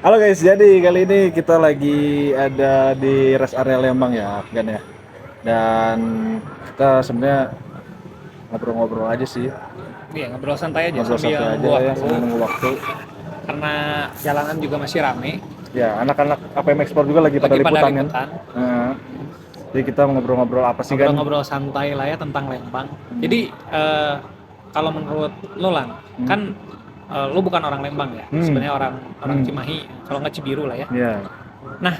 Halo guys, jadi kali ini kita lagi ada di rest area Lembang ya, kan ya. Dan kita sebenarnya ngobrol-ngobrol aja sih, Iya, ngobrol santai aja ngobrol sambil santai aja nunggu ya, waktu sambil nunggu waktu. karena jalanan juga masih rame, Ya, anak-anak APM Explore juga lagi pada lagi pada liputan kan. liputan. Nah, jadi kita ngobrol-ngobrol apa sih kan? Ngobrol-ngobrol santai lah ya tentang Lembang. Hmm. Jadi kalau menurut lo Lan, Hmm. kan lo bukan orang Lembang ya, sebenarnya orang orang Hmm. Cimahi, kalau nggak Cibiru lah ya. Ya, Nah,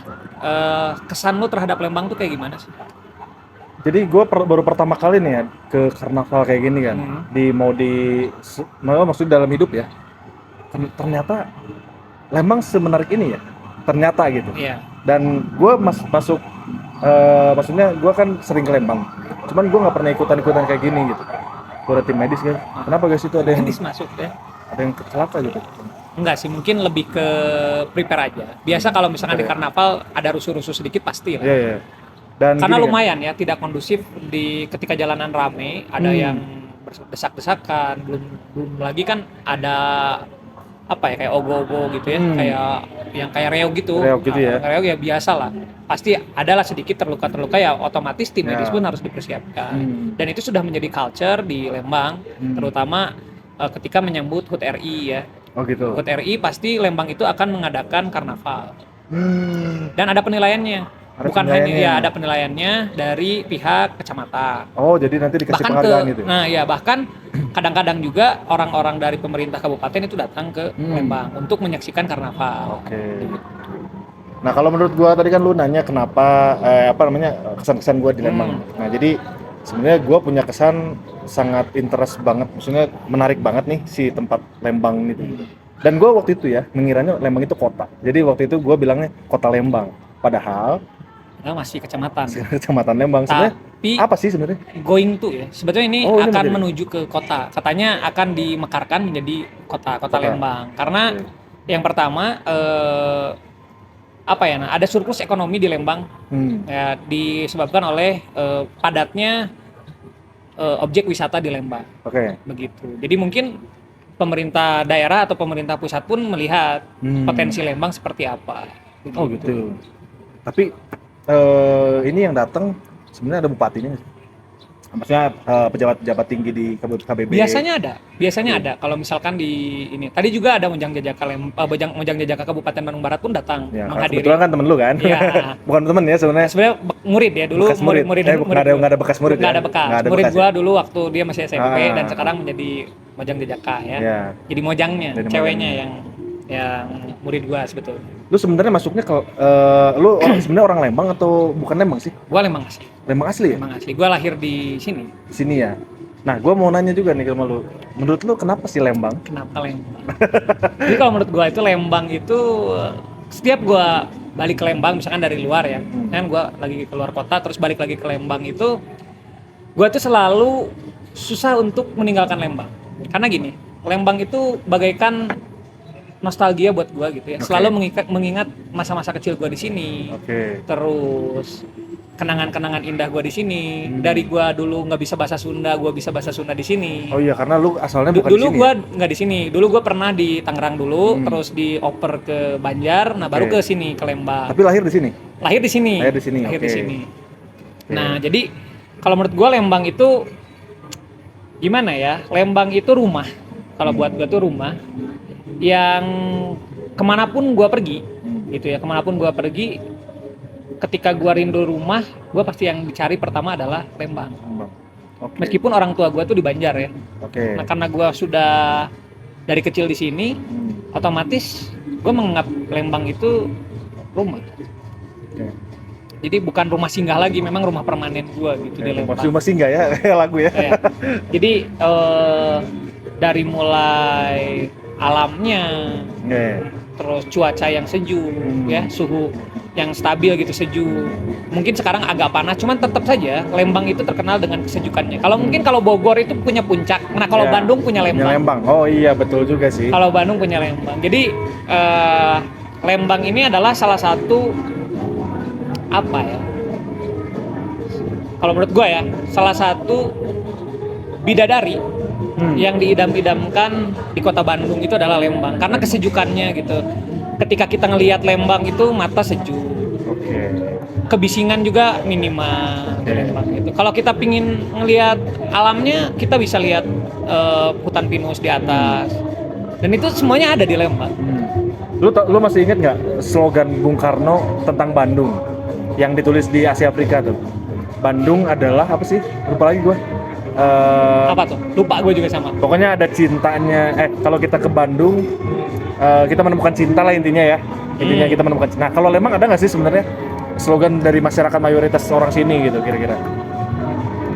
kesan lo terhadap Lembang tuh kayak gimana sih? jadi gue baru pertama kali nih ya ke karnaval kayak gini kan. Maksudnya dalam hidup ya. Ternyata Lembang semenarik ini ya. Ternyata gitu. Iya, Dan gue masuk maksudnya gue kan sering ke Lembang, cuman gue nggak pernah ikutan kayak gini gitu. Gue ada tim medis kan, kenapa guys itu medis masuk ya. ada yang celaka gitu. Enggak sih, mungkin lebih ke prepare aja. Biasa kalau misalkan di karnaval ada rusuh-rusuh sedikit pasti lah. Iya, iya. Dan Karena gini kan, lumayan ya, tidak kondusif di ketika jalanan rame, ada yang berdesak-desakan, belum belum lagi kan ada apa ya kayak ogo-ogo gitu ya, kayak yang kayak reog gitu. Reog gitu ya. Reog ya biasa lah. Pasti adalah sedikit terluka-terluka ya, otomatis tim medis Ya. pun harus dipersiapkan. Dan itu sudah menjadi culture di Lembang, terutama ketika menyambut HUT RI ya. oh gitu. HUT RI pasti Lembang itu akan mengadakan karnaval. Hmm. Dan ada penilaiannya. Ada Bukan penilaiannya. hanya ya ada penilaiannya dari pihak kecamatan. Oh, jadi nanti dikasih Bahkan penghargaan gitu. nah ya bahkan kadang-kadang juga orang-orang dari pemerintah kabupaten itu datang ke Lembang untuk menyaksikan karnaval. Oke. Nah, kalau menurut gua tadi kan lu nanya kenapa kesan-kesan gua di Lembang. Nah, jadi sebenarnya gua punya kesan sangat interest banget, maksudnya menarik banget nih si tempat Lembang itu. Dan gua waktu itu ya mengiranya Lembang itu kota. Jadi waktu itu gua bilangnya kota Lembang. Padahal Nah, masih kecamatan. Kecamatan Lembang sebenarnya Tapi apa sih sebenarnya? going to ya. Sebetulnya ini Oh, ini akan menjadi- menuju ke kota. Katanya akan dimekarkan menjadi kota Kota. Lembang. Karena yang pertama apa ya? Nah, ada surplus ekonomi di Lembang. Ya, disebabkan oleh padatnya objek wisata di Lembang. Oke. Begitu. Jadi mungkin pemerintah daerah atau pemerintah pusat pun melihat potensi Lembang seperti apa. Oh gitu. Tapi ini yang datang sebenarnya ada bupatinya nggak sih? Maksudnya pejabat-pejabat tinggi di KBB. Biasanya ada. Kalau misalkan di ini, tadi juga ada Mojang Jajaka Mojang Jajaka Kabupaten Bandung Barat pun datang Ya, menghadiri. kebetulan kan temen lu kan? Iya. Bukan temen ya sebenarnya. Sebenarnya murid ya dulu, Bekas murid. Nggak ada bekas murid. Nggak ya? ada bekas. Nggak ada Murid bekas gua ya? dulu waktu dia masih SMP Ah. dan sekarang menjadi Mojang Jajaka ya. Iya. Jadi Mojangnya, Jadi ceweknya Mojangnya. yang murid gua sebetulnya. Lu sebenarnya masuknya ke sebenarnya orang Lembang atau bukan Lembang sih? Gua Lembang asli. Lembang asli ya? Lembang asli. Gua lahir di sini. Di sini ya. Nah, gua mau nanya juga nih sama lu. Menurut lu kenapa sih Lembang? Kenapa Lembang? Jadi kalau menurut gua itu Lembang itu setiap gua balik ke Lembang misalkan dari luar ya, kan gua lagi keluar kota terus balik lagi ke Lembang itu gua tuh selalu susah untuk meninggalkan Lembang. Karena gini, Lembang itu bagaikan nostalgia buat gua gitu ya. Oke. Selalu mengingat masa-masa kecil gua di sini. Oke. Terus kenangan-kenangan indah gua di sini. Dari gua dulu nggak bisa bahasa Sunda, gua bisa bahasa Sunda di sini. Oh iya, karena lu asalnya bukan Dulu di sini. gua Ya? nggak di sini. Dulu gua pernah di Tangerang dulu, terus dioper ke Banjar, nah baru ke sini ke Lembang. Tapi lahir di sini. Lahir di sini. Lahir di sini, Lahir oke. di sini. Nah, jadi kalau menurut gua Lembang itu gimana ya? Lembang itu rumah. Kalau buat gua tuh rumah yang kemanapun gua pergi, gitu ya. Kemanapun gua pergi, ketika gua rindu rumah, gua pasti yang dicari pertama adalah Lembang. Oke. Meskipun orang tua gua tuh di Banjar ya. Oke. Nah, karena gua sudah dari kecil di sini, otomatis gua menganggap Lembang itu rumah. Oke. Jadi bukan rumah singgah lagi, memang rumah permanen gua gitu di Lembang. Masih enggak ya lagu ya? Ya. Jadi dari mulai alamnya, terus cuaca yang sejuk, ya suhu yang stabil gitu sejuk. Mungkin sekarang agak panas, cuman tetap saja Lembang itu terkenal dengan kesejukannya. Kalau mungkin kalau Bogor itu punya puncak, nah kalau Ya, Bandung punya Lembang. Oh iya betul juga sih. Kalau Bandung punya Lembang. Jadi Lembang ini adalah salah satu apa ya? Kalau menurut gue ya, salah satu bidadari yang diidam-idamkan di kota Bandung itu adalah Lembang karena kesejukannya gitu. ketika kita ngelihat Lembang itu mata sejuk, Oke. kebisingan juga minimal di Lembang gitu. Kalau kita pingin ngelihat alamnya, kita bisa lihat hutan pinus di atas, dan itu semuanya ada di Lembang. Lu masih inget nggak slogan Bung Karno tentang Bandung yang ditulis di Asia Afrika tuh? Bandung adalah apa sih? Lupa lagi gua. Apa tuh? Lupa gue juga sama. Pokoknya ada cintanya. Kalau kita ke Bandung, kita menemukan cinta lah intinya ya. Intinya kita menemukan cinta. Nah, kalau Lembang ada nggak sih sebenarnya slogan dari masyarakat mayoritas orang sini gitu kira-kira?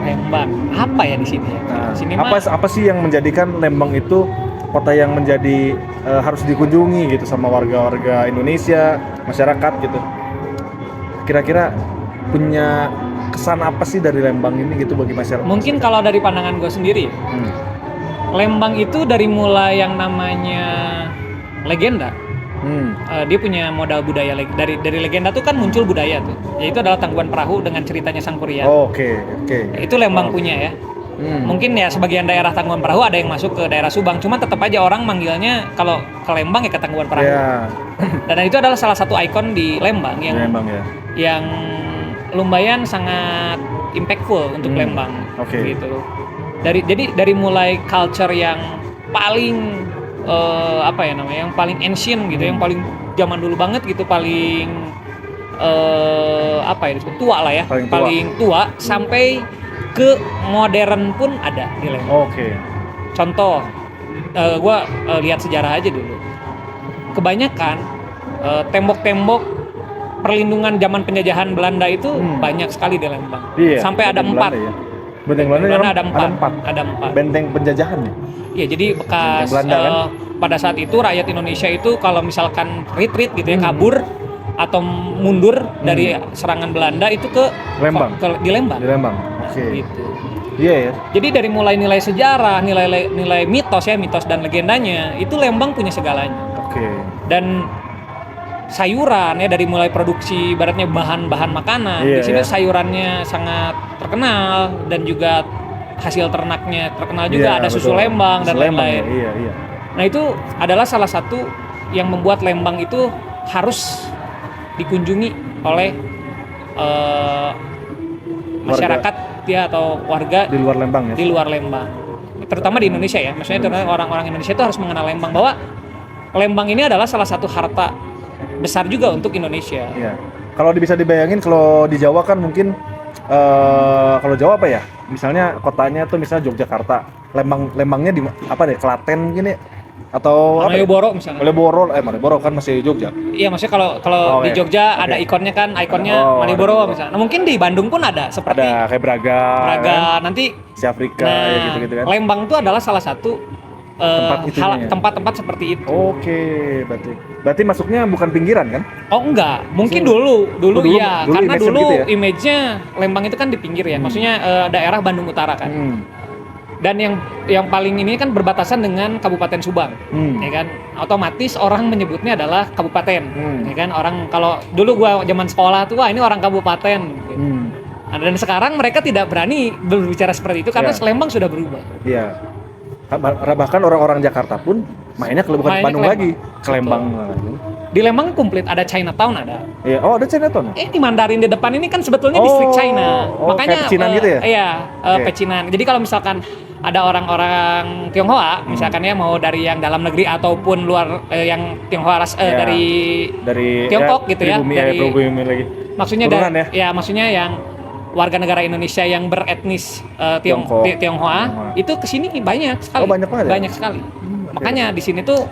Lembang apa ya di sini? Nah, Sini apa sih yang menjadikan Lembang itu kota yang menjadi harus dikunjungi gitu sama warga-warga Indonesia, masyarakat gitu? Kira-kira punya kesan apa sih dari Lembang ini gitu bagi masyarakat? mungkin kalau dari pandangan gue sendiri, Lembang itu dari mulai yang namanya legenda. Dia punya modal budaya dari legenda tuh kan muncul budaya tuh, yaitu adalah Tangkuban Perahu dengan ceritanya Sang Kuryat. Oke. Itu Lembang punya ya. Mungkin ya sebagian daerah Tangkuban Perahu ada yang masuk ke daerah Subang, cuma tetap aja orang manggilnya kalau ke Lembang ya ke Tangkuban Perahu. Yeah. Dan itu adalah salah satu ikon di Lembang Lembang ya. yang lumayan sangat impactful untuk Lembang. Oke. Gitu. Jadi dari mulai culture yang paling yang paling ancient gitu, yang paling zaman dulu banget gitu, paling tua lah ya, paling tua sampai ke modern pun ada di Lembang. Oke. Contoh, gue lihat sejarah aja dulu. Kebanyakan tembok-tembok perlindungan zaman penjajahan Belanda itu banyak sekali di Lembang. Iya, Sampai ada 4. Ya. Benteng Belanda ada 4. Ada 4. Benteng penjajahan ya? Iya, jadi bekas Belanda, kan? Pada saat itu rakyat Indonesia itu kalau misalkan retreat gitu ya, kabur atau mundur dari serangan Belanda itu ke Lembang. Di Lembang. Di Lembang. Oke. Gitu. Iya ya. Jadi dari mulai nilai sejarah, nilai mitos dan legendanya, itu Lembang punya segalanya. Oke. Dan sayuran ya, dari mulai produksi ibaratnya bahan-bahan makanan. Iya, Di sini iya. sayurannya sangat terkenal, dan juga hasil ternaknya terkenal juga, Iya, ada susu betul. Lembang dan Susu Lembang, lain-lain. ya? Iya. Nah, itu adalah salah satu yang membuat Lembang itu harus dikunjungi oleh masyarakat ya, atau warga Di luar Lembang ya. di luar Lembang, terutama di Indonesia ya. Maksudnya terutama orang-orang Indonesia itu harus mengenal Lembang, bahwa Lembang ini adalah salah satu harta besar juga untuk Indonesia. Iya. Kalau bisa dibayangin kalau di Jawa kan mungkin kalau Jawa apa ya? Misalnya kotanya tuh misalnya Yogyakarta, Lembangnya di apa deh? Klaten mungkin ya? Atau apa? Malioboro misalnya. Malioboro kan masih Jogja. Iya, maksudnya kalau di iya. Jogja Oke. ada ikonnya Oh, Malioboro ada misalnya. Malioboro. Nah, mungkin di Bandung pun ada seperti Ada kayak Braga, kan? nanti. Si Afrika Nah, ya gitu-gitu kan. Lembang itu adalah salah satu Itunya ya? tempat-tempat seperti itu. Oke, berarti masuknya bukan pinggiran kan? Oh enggak, mungkin Dulu iya, karena image-nya dulu gitu ya? image-nya Lembang itu kan di pinggir ya, maksudnya daerah Bandung Utara kan. Dan yang paling ini kan berbatasan dengan Kabupaten Subang, ya kan. Otomatis orang menyebutnya adalah kabupaten, ya kan. Orang kalau dulu gua zaman sekolah tuh, wah ini orang kabupaten. Gitu. Nah, dan sekarang mereka tidak berani berbicara seperti itu karena Ya. Lembang sudah berubah. Iya. Bahkan orang-orang Jakarta pun mainnya bukan ke Mainnya Bandung ke lagi, ke Lembang. Di Lembang komplit ada Chinatown ada. Iya. Oh, ada Chinatown. Di Mandarin di depan ini kan sebetulnya distrik China. kayak Makanya pecinan gitu ya? Iya, Oke. pecinan. Jadi kalau misalkan ada orang-orang Tionghoa, misalkan ya mau dari yang dalam negeri ataupun luar yang Tionghoa Ya. dari Tiongkok gitu ya. Pribumi lagi. Maksudnya Turunan maksudnya yang warga negara Indonesia yang beretnis Tiongkok. Tionghoa itu kesini banyak sekali. Oh, banyak banget ya? Banyak sekali. Makanya di sini tuh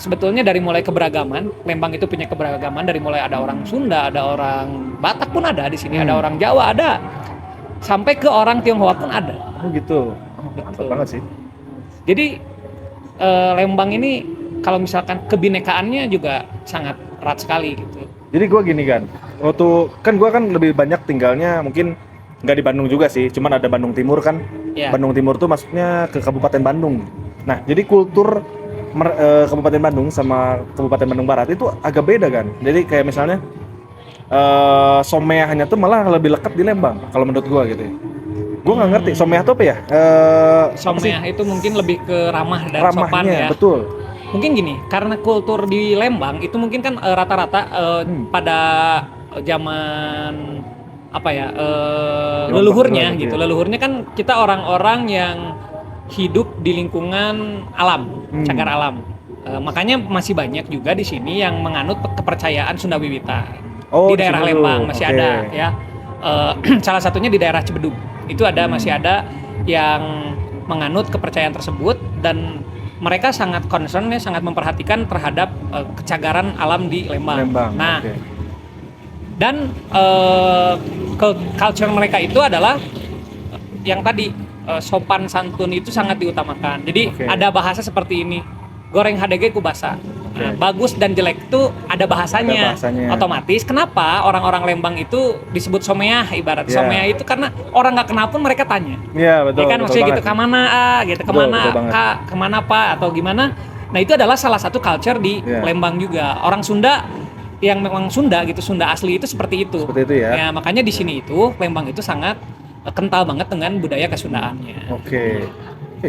sebetulnya dari mulai keberagaman, Lembang itu punya keberagaman, dari mulai ada orang Sunda, ada orang Batak pun ada di sini, ada orang Jawa ada, sampai ke orang Tionghoa pun ada. Oh gitu. Mantap banget sih. Jadi Lembang ini kalau misalkan kebinekaannya juga sangat erat sekali gitu. Jadi gue gini kan, waktu kan gue kan lebih banyak tinggalnya mungkin nggak di Bandung juga sih, cuman ada Bandung Timur kan. Ya. Bandung Timur tuh maksudnya ke Kabupaten Bandung. Nah, jadi kultur Kabupaten Bandung sama Kabupaten Bandung Barat itu agak beda kan. Jadi kayak misalnya someahnya tuh malah lebih lekat di Lembang kalau menurut gue gitu ya. Gue nggak ngerti someah tuh apa ya? Someah itu mungkin lebih ke ramah dan sopan ramahnya, ya. betul. mungkin gini, karena kultur di Lembang itu mungkin kan rata-rata pada zaman apa ya leluhurnya Zaman gitu. ya. Leluhurnya kan kita orang-orang yang hidup di lingkungan alam, cagar alam. Makanya masih banyak juga di sini yang menganut kepercayaan Sunda Wiwita. Oh, Di daerah sini dulu. Lembang masih Oke. ada ya. Salah satunya di daerah Cibedug. Itu masih ada yang menganut kepercayaan tersebut dan mereka sangat concern ya, sangat memperhatikan terhadap kecagaran alam di Lembang. Nah, oke. dan culture mereka itu adalah yang tadi sopan santun itu sangat diutamakan. Jadi Oke. ada bahasa seperti ini, goreng HDG kubasa. Nah, bagus dan jelek itu ada bahasanya. Ada bahasanya. Otomatis kenapa orang-orang Lembang itu disebut someah, ibarat Yeah. someah itu karena orang nggak kenal pun mereka tanya. Iya, betul. Ya kan betul maksudnya gitu, banget. kemana gitu, Betul, kemana betul banget. kak, kemana pak atau gimana. Nah itu adalah salah satu culture di Yeah. Lembang juga. Orang Sunda yang memang Sunda gitu, Sunda asli itu seperti itu. Seperti itu ya. Ya makanya di sini itu Lembang itu sangat kental banget dengan budaya kesundaannya. Oke.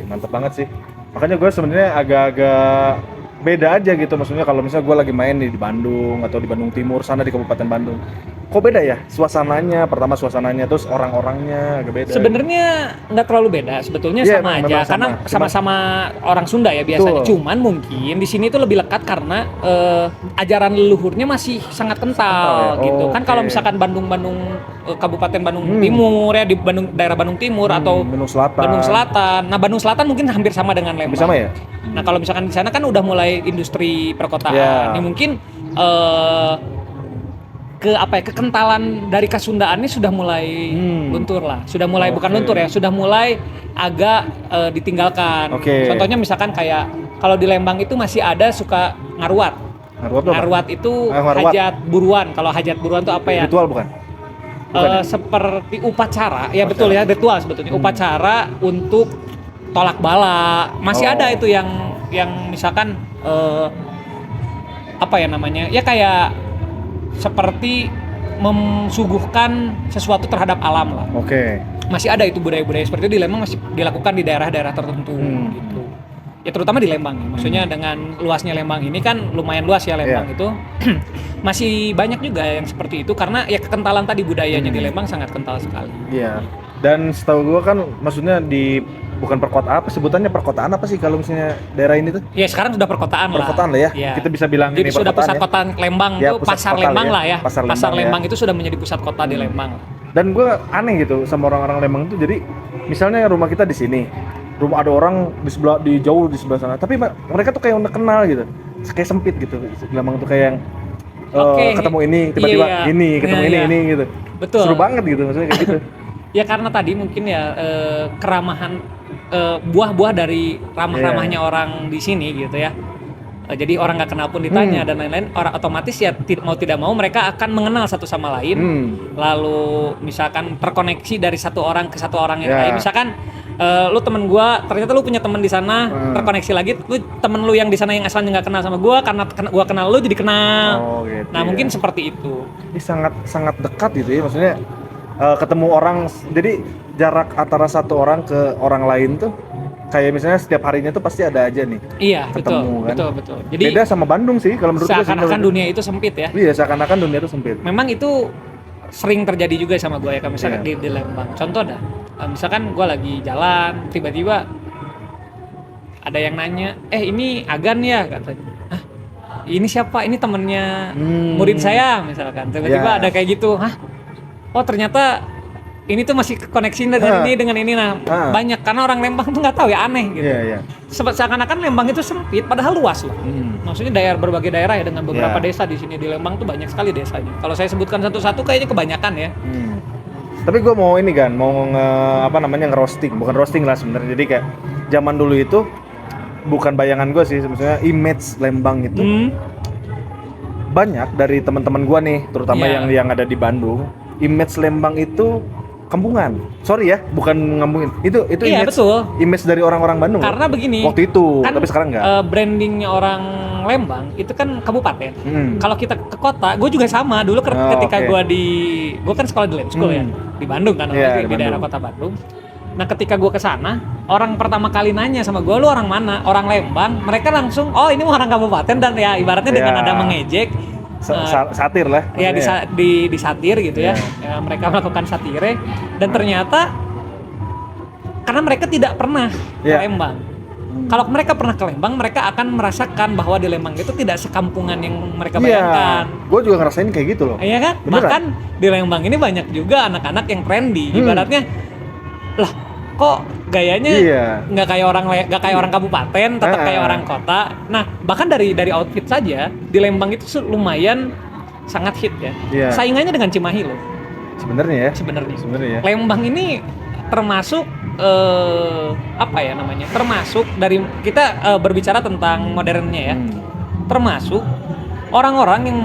Mantap banget sih. Makanya gue sebenarnya agak-agak beda aja gitu, maksudnya kalau misalnya gue lagi main di Bandung atau di Bandung Timur sana di Kabupaten Bandung, kok beda ya suasananya, pertama suasananya, terus orang-orangnya agak beda. Sebenarnya nggak terlalu beda, sebetulnya Iya, sama memang aja, sama. karena Cuman- sama-sama orang Sunda ya biasanya. Betul. Cuman mungkin di sini itu lebih lekat karena ajaran leluhurnya masih sangat kental Kental ya? gitu. Oh, Kan kalau oke. misalkan Bandung Kabupaten Bandung Timur ya, di daerah Bandung Timur atau Bandung Selatan. Bandung Selatan. Nah, Bandung Selatan mungkin hampir sama dengan Lembang. Lebih sama ya? Nah, kalau misalkan di sana kan udah mulai industri perkotaan. Ya. Ini mungkin kekentalan dari kesundaannya sudah mulai luntur lah. Sudah mulai bukan Oke. luntur ya, sudah mulai agak ditinggalkan. Oke. Contohnya misalkan kayak kalau di Lembang itu masih ada suka ngaruat. Ngaruat tuh apa? Ngaruat itu Ngaruat. hajat buruan. Kalau hajat buruan itu apa ya? Ritual bukan? Bukan ya? Seperti upacara, ya betul ya, ritual sebetulnya. Upacara untuk tolak bala. Masih Oh. ada itu yang misalkan apa ya namanya? Ya kayak seperti mensuguhkan sesuatu terhadap alam lah. Oke. Masih ada itu budaya-budaya seperti itu di Lembang, masih dilakukan di daerah-daerah tertentu gitu. Ya terutama di Lembang ya. Maksudnya dengan luasnya Lembang ini kan lumayan luas ya Lembang itu. Masih banyak juga yang seperti itu karena ya kekentalan tadi budayanya di Lembang sangat kental sekali. Iya. Dan setahu gua kan maksudnya di bukan perkotaan, apa sebutannya perkotaan apa sih kalau misalnya daerah ini tuh? Ya sekarang sudah perkotaan lah. Perkotaan lah ya. Kita bisa bilang jadi ini sudah perkotaan pusat ya. kota Lembang Ya, itu pusat pasar kota Lembang ya. lah ya. Pasar Pasar Lembang Lembang ya. itu sudah menjadi pusat kota di Lembang. Dan gue aneh gitu sama orang-orang Lembang itu, jadi misalnya rumah kita di sini, rumah ada orang di jauh di sebelah sana, tapi mereka tuh kayak udah kenal gitu, kayak sempit gitu. Lembang tuh kayak yang Oke. ketemu ini tiba-tiba Iya, iya. ini ketemu Iya, iya. ini gitu. Betul. Seru banget gitu maksudnya kayak gitu. Ya karena tadi mungkin ya keramahan buah-buah dari ramah-ramahnya orang di sini gitu ya. Jadi orang nggak kenal pun ditanya dan lain-lain, orang otomatis ya mau tidak mau mereka akan mengenal satu sama lain. Lalu misalkan terkoneksi dari satu orang ke satu orang yang Ya. lain. Misalkan lu temen gua, ternyata lu punya temen di sana, terkoneksi lagi, lu temen lu yang di sana yang asalnya nggak kenal sama gua, karena gua kenal lu jadi kenal. Oh, gitu Nah ya. mungkin seperti itu. Ini sangat dekat gitu ya, maksudnya ketemu orang, jadi jarak antara satu orang ke orang lain tuh kayak misalnya setiap harinya tuh pasti ada aja nih. Iya, Ketemu, kan? betul. Jadi Beda sama Bandung sih kalau menurut gue. seakan-akan dunia itu sempit ya. Iya, seakan-akan dunia itu sempit. Memang itu sering terjadi juga sama gue ya, misalkan Iya. di Lembang. Contoh dah, misalkan gue lagi jalan, tiba-tiba ada yang nanya, ini Agan ya katanya. Hah? Ini siapa? Ini temennya murid saya misalkan. Tiba-tiba Ya. ada kayak gitu. Hah? Oh ternyata ini tuh masih koneksi dengan ini. Nah banyak karena orang Lembang tuh nggak tahu ya, aneh gitu. Iya, iya. Seakan-akan Lembang itu sempit, padahal luas loh. Maksudnya berbagai daerah ya, dengan beberapa Ya. desa di sini di Lembang tuh banyak sekali desanya. Kalau saya sebutkan satu-satu kayaknya kebanyakan ya. Tapi gue mau ini kan, mau ngerosting, bukan roasting lah sebenarnya. Jadi kayak zaman dulu itu bukan bayangan gue sih, sebenarnya image Lembang itu banyak dari teman-teman gue nih, terutama Iya. yang ada di Bandung. Image Lembang itu kampungan. Sorry ya, bukan ngambungin. Itu Iya, betul. image dari orang-orang Bandung. Karena loh. begini, Waktu itu, kan tapi sekarang enggak. Brandingnya orang Lembang itu kan kabupaten. Kalau kita ke kota, gue juga sama. Dulu ketika oke. gue kan sekolah di Lab School ya, di Bandung kan, Iya, di di daerah Bandung. kota Bandung. Nah ketika gue kesana, orang pertama kali nanya sama gue, lu orang mana? Orang Lembang. Mereka langsung, oh ini orang kabupaten, dan ya ibaratnya dengan Ya. ada mengejek. Satir lah. Ya maksudnya. disatir gitu ya. Iya. Ya, mereka melakukan satire dan ternyata karena mereka tidak pernah ke Iya. Lembang. Kalau mereka pernah ke Lembang, mereka akan merasakan bahwa di Lembang itu tidak sekampungan yang mereka bayangkan. Gue juga ngerasain kayak gitu loh. Iya kan? Beneran. Bahkan di Lembang ini banyak juga anak-anak yang trendy. Ibaratnya, lah kok gayanya Iya. nggak kayak orang kabupaten, tetap Ah. kayak orang kota. Nah bahkan dari outfit saja di Lembang itu lumayan sangat hit ya. Iya. Saingannya dengan Cimahi loh Sebenarnya ya. sebenarnya. Sebenarnya ya. Lembang ini termasuk apa ya namanya? Termasuk dari kita berbicara tentang modernnya ya. Termasuk orang-orang yang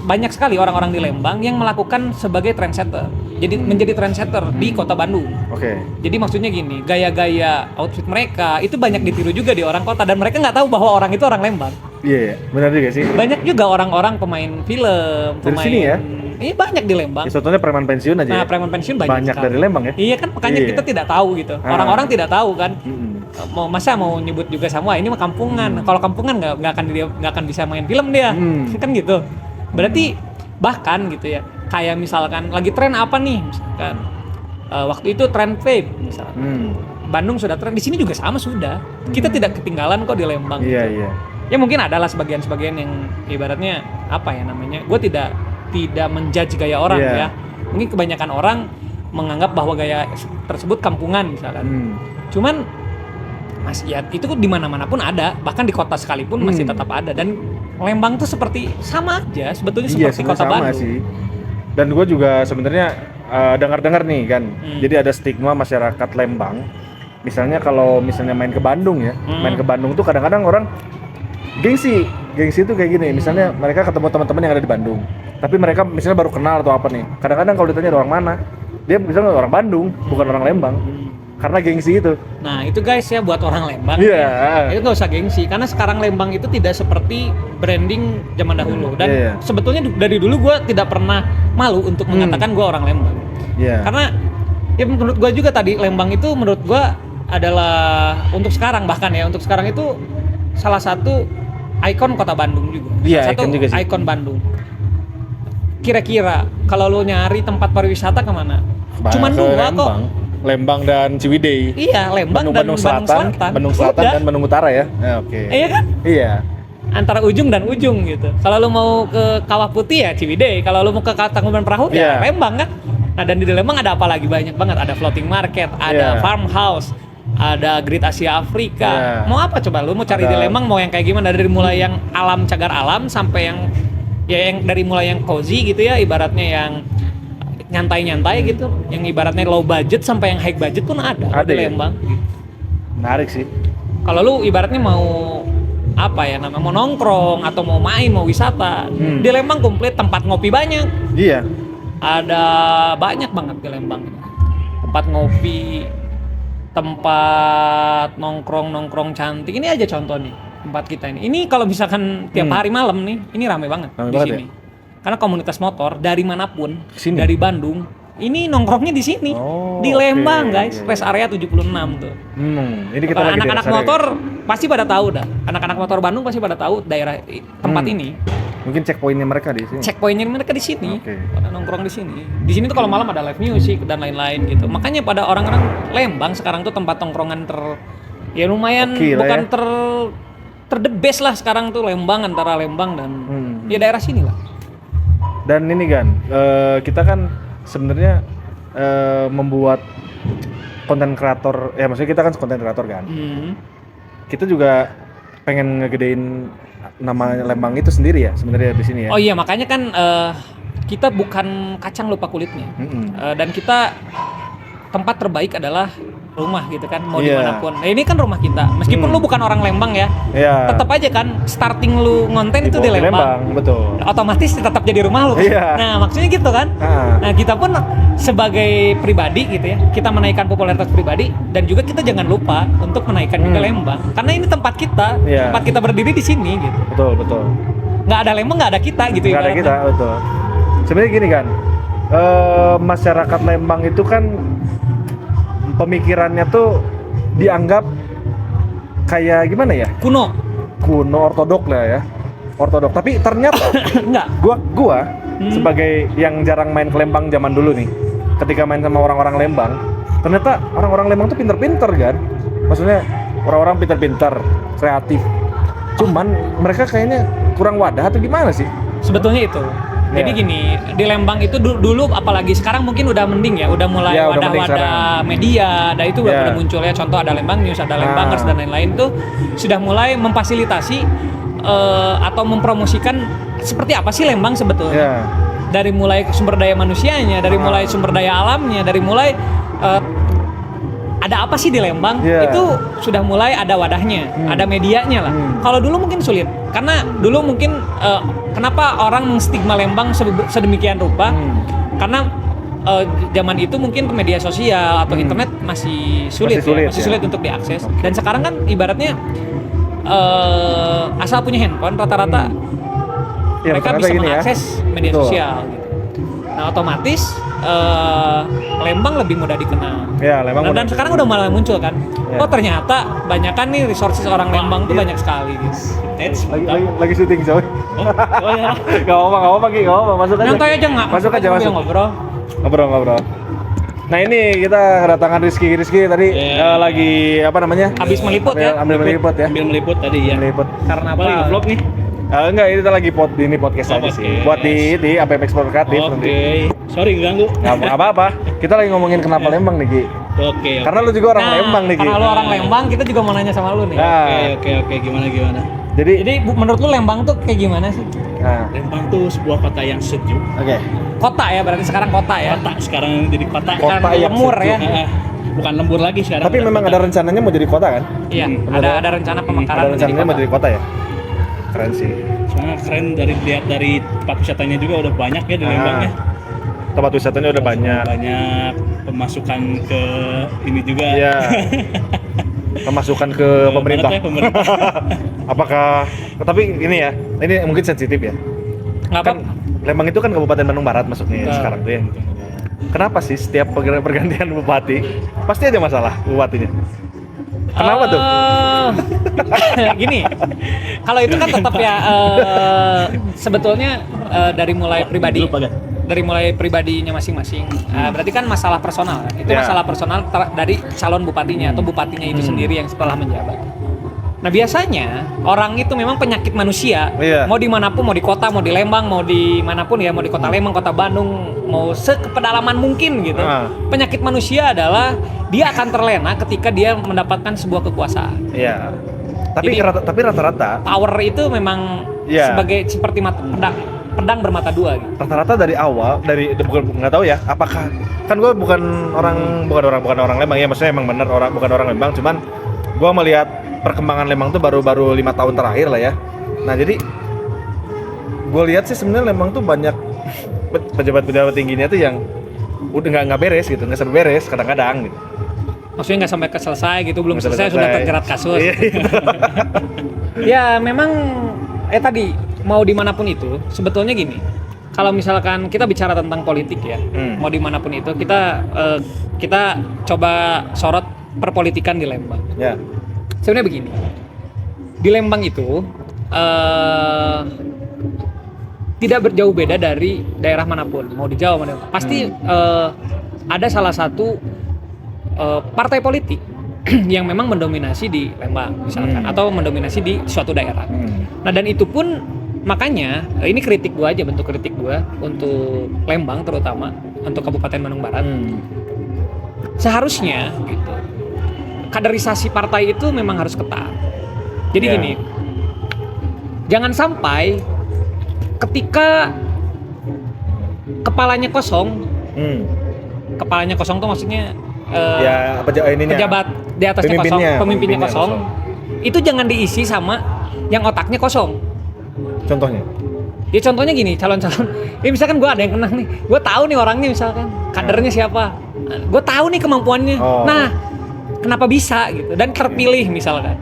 banyak sekali orang-orang di Lembang yang melakukan sebagai trendsetter. Jadi menjadi trendsetter di Kota Bandung. Oke. Jadi maksudnya gini, gaya-gaya outfit mereka itu banyak ditiru juga di orang kota dan mereka nggak tahu bahwa orang itu orang Lembang. Iya, benar juga sih. Banyak juga orang-orang pemain film, Dari pemain sini ya? Iya banyak di Lembang. Ya, contohnya preman pensiun aja. Nah, ya. preman pensiun banyak sekali. dari Lembang ya. Iya kan, makanya Iya. kita tidak tahu gitu. Ah. Orang-orang tidak tahu kan. Mm-mm. Mau nyebut juga sama ini mah kampungan. Kalau kampungan nggak akan bisa main film dia. Kan gitu. Berarti bahkan gitu ya. Kayak misalkan lagi tren apa nih? Misalkan waktu itu tren vape misalkan. Bandung sudah tren, di sini juga sama sudah. Kita tidak ketinggalan kok di Lembang. Iya, iya. Ya mungkin adalah sebagian-sebagian yang ibaratnya apa ya namanya? Gue tidak menjudge gaya orang Iya. ya. Mungkin kebanyakan orang menganggap bahwa gaya tersebut kampungan misalkan. Cuman masih ya itu di mana-mana pun ada, bahkan di kota sekalipun masih tetap ada dan Lembang tuh seperti sama aja sebetulnya Iya, seperti sebenarnya kota sama Bandung. sih. Dan gue juga sebenarnya dengar-dengar nih kan. Jadi ada stigma masyarakat Lembang. Misalnya kalau misalnya main ke Bandung ya, main ke Bandung tuh kadang-kadang orang gengsi itu kayak gini. Misalnya mereka ketemu teman-teman yang ada di Bandung, tapi mereka misalnya baru kenal atau apa nih. Kadang-kadang kalau ditanya orang mana, dia misalnya orang Bandung, bukan orang Lembang. Karena gengsi itu. Nah itu guys ya buat orang Lembang Iya. ya, itu nggak usah gengsi karena sekarang Lembang itu tidak seperti branding zaman dahulu dan Iya. sebetulnya dari dulu gue tidak pernah malu untuk mengatakan gue orang Lembang. Iya. Karena ya menurut gue juga tadi Lembang itu menurut gue adalah untuk sekarang bahkan ya untuk sekarang itu salah satu ikon kota Bandung juga. Iya, Salah satu ikon juga sih. ikon Bandung. Kira-kira kalau lo nyari tempat pariwisata kemana? Cuman Ke dua kok. Lembang dan Ciwidey. Iya, Lembang dan Bandung Selatan. Bandung Selatan Udah. dan Bandung Utara ya. Oke. Iya kan? Iya. Antara ujung dan ujung gitu. Kalau lu mau ke Kawah Putih ya Ciwidey, kalau lu mau ke Tangkuban Perahu ya Iya. Lembang kan. Nah, dan di Lembang ada apa lagi? Banyak banget. Ada floating market, ada Iya. farmhouse, ada Great Asia Afrika. Iya. Mau apa coba lu mau cari di Ada- Lembang mau yang kayak gimana dari mulai yang alam cagar alam sampai yang ya yang dari mulai yang cozy gitu ya, ibaratnya yang nyantai-nyantai gitu, yang ibaratnya low budget sampai yang high budget pun ada Ada di ya? Lembang. Menarik sih. Kalau lu ibaratnya mau apa ya namanya mau nongkrong atau mau main mau wisata di Lembang komplit tempat ngopi banyak, Iya. ada banyak banget di Lembang tempat ngopi, tempat nongkrong cantik. Ini aja contoh nih tempat kita ini kalau misalkan tiap hari malam nih ini rame banget Rame di banget sini karena komunitas motor dari manapun Kesini? dari Bandung ini nongkrongnya di sini Oh, di Lembang oke. guys, rest area 76 tuh. Ini kita lagi Anak-anak di motor pasti pada tahu dah. Anak-anak motor Bandung pasti pada tahu daerah tempat ini. Mungkin checkpointnya mereka di sini. Checkpointnya mereka di sini. Oke. Pada nongkrong di sini. Di sini tuh kalau malam ada live music dan lain-lain gitu. Makanya pada orang-orang Lembang sekarang tuh tempat tongkrongan ya lumayan Oke lah bukan ya. ter the best lah sekarang tuh Lembang, antara Lembang dan ya daerah sini lah. Dan ini kan kita kan sebenarnya membuat konten kreator, ya maksudnya kita kan konten kreator kan. Kita juga pengen ngegedein nama Lembang itu sendiri ya sebenarnya di sini ya. Oh iya, makanya kan kita bukan kacang lupa kulitnya. Dan kita tempat terbaik adalah rumah gitu kan, mau Iya. dimanapun. Nah ini kan rumah kita, meskipun lu bukan orang Lembang ya, Iya. tetap aja kan starting lu ngonten itu di Lembang. Betul. Otomatis tetap jadi rumah lu kan. Iya. Nah maksudnya gitu kan. Nah kita pun sebagai pribadi gitu ya, kita menaikkan popularitas pribadi dan juga kita jangan lupa untuk menaikkan juga Lembang, karena ini tempat kita, Iya. tempat kita berdiri di sini gitu. Betul. Nggak ada Lembang nggak ada kita gitu. Nggak ada ibaratnya. kita, betul. Sebenarnya gini kan, masyarakat Lembang itu kan pemikirannya tuh dianggap kayak gimana ya? Kuno. Ortodok lah ya. Ortodok. Tapi ternyata Enggak. gua sebagai yang jarang main ke Lembang zaman dulu nih. Ketika main sama orang-orang Lembang, ternyata orang-orang Lembang tuh pinter-pinter kan. Maksudnya orang-orang pinter-pinter, kreatif. Cuman mereka kayaknya kurang wadah atau gimana sih? Sebetulnya itu. Jadi Iya. gini, di Lembang itu dulu apalagi sekarang mungkin udah mending ya, udah mulai Ya, udah mending wadah-wadah sekarang. media, ada itu Ya. udah muncul ya. Contoh ada Lembang News, ada Lembangers dan lain-lain tuh sudah mulai memfasilitasi atau mempromosikan seperti apa sih Lembang sebetulnya. Ya. Dari mulai sumber daya manusianya, dari mulai sumber daya alamnya, dari mulai ada apa sih di Lembang, Yeah. itu sudah mulai ada wadahnya, ada medianya lah. Kalau dulu mungkin sulit, karena dulu mungkin kenapa orang mengstigma Lembang sedemikian rupa, karena zaman itu mungkin media sosial atau internet masih sulit, Masih sulit, ya. untuk diakses. Dan sekarang kan ibaratnya asal punya handphone rata-rata Ya, mereka ternyata bisa gini ya. mengakses media Betul. sosial gitu. Nah otomatis Lembang lebih mudah dikenal. Ya, Lembang Dan mudah sekarang udah malah muncul kan. Ya. Oh ternyata banyakan nih resources orang Lembang tuh banyak sekali gitu. lagi syuting coy. Oh ya. Gak apa-apa Ki, gak apa-apa, masuk aja. Nyantai aja nggak? Masuk aja, masuk. Ngobrol. Ngobrol. Nah ini kita kedatangan Rizky tadi lagi apa namanya? Habis meliput ya. Ambil meliput ya. Ambil meliput tadi ya. Meliput. Karena Apa lagi apa? vlog nih? Enggak, ini kita lagi ini podcast aja podcast. sih. Buat di APM Explore Kreatif Oke. nanti. Sorry ganggu. Nggak apa-apa. Kita lagi ngomongin kenapa Lembang nih Ki. Oke. Karena lu juga orang Lembang nih Ki. Karena lu orang Lembang, kita juga mau nanya sama lu nih. Nah, Oke. Gimana? jadi Jadi menurut lu Lembang tuh kayak gimana sih? nah, Lembang tuh sebuah kota yang sejuk. oke. Kota ya, berarti sekarang kota ya. Kota sekarang jadi kota. Kota Bukan yang lemur sejuk. ya. Bukan lembur lagi sekarang. Tapi udah memang kota. ada rencananya mau jadi kota kan? Iya, Bener. ada rencana pemekaran Ada menjadi rencananya mau kota. jadi kota ya? Keren sih. Soalnya keren lihat dari tempat wisatanya juga udah banyak ya di Ah, Lembang ya. Tempat wisatanya udah banyak. Banyak pemasukan ke ini juga. Iya. Pemasukan ke pemerintah. Banget ya, pemerintah. Apakah? Tapi ini ya, ini mungkin sensitif ya. Nggak Kan apa-apa. Lembang itu kan Kabupaten Bandung Barat masuknya Betul. sekarang tuh ya. Kenapa sih setiap pergantian bupati pasti ada masalah bupatinya? Kenapa tuh? Gini, kalau itu kan tetap ya sebetulnya dari mulai pribadi, Lupa, Gan. dari mulai pribadinya masing-masing. Berarti kan masalah personal, kan? Itu Ya. masalah personal dari calon bupatinya atau bupatinya itu sendiri yang setelah menjabat. Nah biasanya orang itu memang penyakit manusia, Iya. mau dimanapun, mau di kota, mau di Lembang, mau dimanapun ya, mau di kota Lembang, kota Bandung, mau sekepedalaman mungkin gitu. Ah. Penyakit manusia adalah dia akan terlena ketika dia mendapatkan sebuah kekuasaan. Iya. Tapi Jadi- tapi rata-rata Power itu memang Iya. sebagai seperti pedang bermata dua gitu. rata-rata dari awal bukan nggak tahu ya apakah kan gue bukan orang Lembang ya, maksudnya emang bener bukan orang Lembang, cuman gue melihat perkembangan Lembang tuh baru 5 tahun terakhir lah ya. Nah jadi gue lihat sih sebenarnya Lembang tuh banyak pejabat-pejabat tingginya tuh yang udah nggak beres gitu, nggak sampai beres kadang-kadang gitu. Maksudnya nggak sampai selesai gitu, belum Nggak selesai sudah terjerat kasus. Iya, gitu. Ya memang tadi mau dimanapun itu sebetulnya gini. Kalau misalkan kita bicara tentang politik ya, mau dimanapun itu kita coba sorot perpolitikan di Lembang. Ya. Sebenarnya begini, di Lembang itu tidak berjauh beda dari daerah manapun, mau di Jawa mana pasti ada salah satu partai politik yang memang mendominasi di Lembang misalkan, atau mendominasi di suatu daerah. Nah dan itu pun makanya ini kritik gua aja, bentuk kritik gua untuk Lembang terutama untuk Kabupaten Bandung Barat. Seharusnya gitu, kaderisasi partai itu memang harus ketat. Jadi Ya. gini, jangan sampai ketika kepalanya kosong tuh maksudnya Ya ininya. pejabat di atasnya kosong, pemimpinnya kosong, itu jangan diisi sama yang otaknya kosong. Contohnya. Ya contohnya gini, calon-calon, ya misalkan gue ada yang kenal nih, gue tahu nih orangnya misalkan, kadernya siapa, gue tahu nih kemampuannya. Oh. Nah, kenapa bisa gitu dan terpilih misalkan.